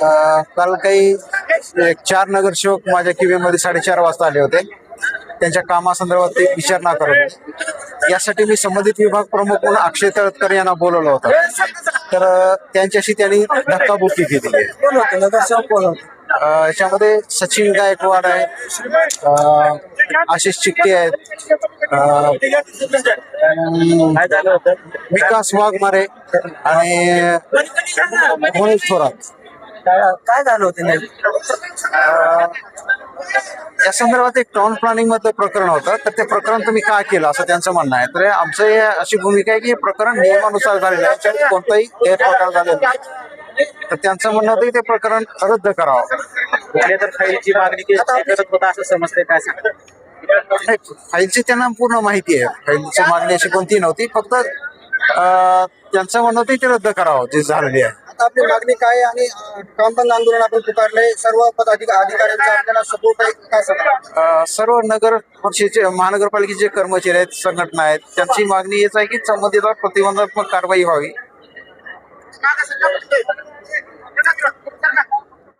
काल काही एक 4 नगरसेवक माझ्या किवेमध्ये 4:30 वाजता आले होते. त्यांच्या कामासंदर्भात ते विचारणा करत यासाठी मी संबंधित विभाग प्रमुख म्हणून अक्षय तळतकर यांना बोलवलं होतं. तर त्यांच्याशी त्यांनी धक्काबुक्की केली. कोण होते नगरसेवक कोण होते? याच्यामध्ये सचिन गायकवाड आहे, आशिष चिक्के आहेत, काय झालं होतं? विकास वाघमारे आणि मनोज थोरात. काय झालं होतं नेमकं? या संदर्भात एक टाउन प्लॅनिंग मधलं प्रकरण होतं. तर ते प्रकरण तुम्ही काय केलं असं त्यांचं म्हणणं आहे. तर आमचं हे अशी भूमिका आहे की हे प्रकरण नियमानुसार झालेलं आहे, याच्यात कोणताही गैरप्रकार झालेला नाही. तर त्यांचं म्हणणं होतं की ते प्रकरण रद्द करावं. कुठल्या तर फाईलची मागणी करत होता असं समजतंय, काय सांगता? नाही, फाईलची त्यांना पूर्ण माहिती आहे. फाईलची मागणी अशी कोणती नव्हती, फक्त त्यांचं म्हणणं होतं ते रद्द करावं जे झालेली आहे. आता आपली मागणी काय आहे आणि काम बंद आंदोलन आपण पुकारलंय, सर्व अधिकाऱ्यांचा आपल्याला सपोर्ट आहे, काय सांगा? सर्व नगर परिषदेचे महानगरपालिकेचे कर्मचारी आहेत, संघटना आहेत, त्यांची मागणी हेच आहे की संबंधित प्रतिबंधात्मक कारवाई व्हावी.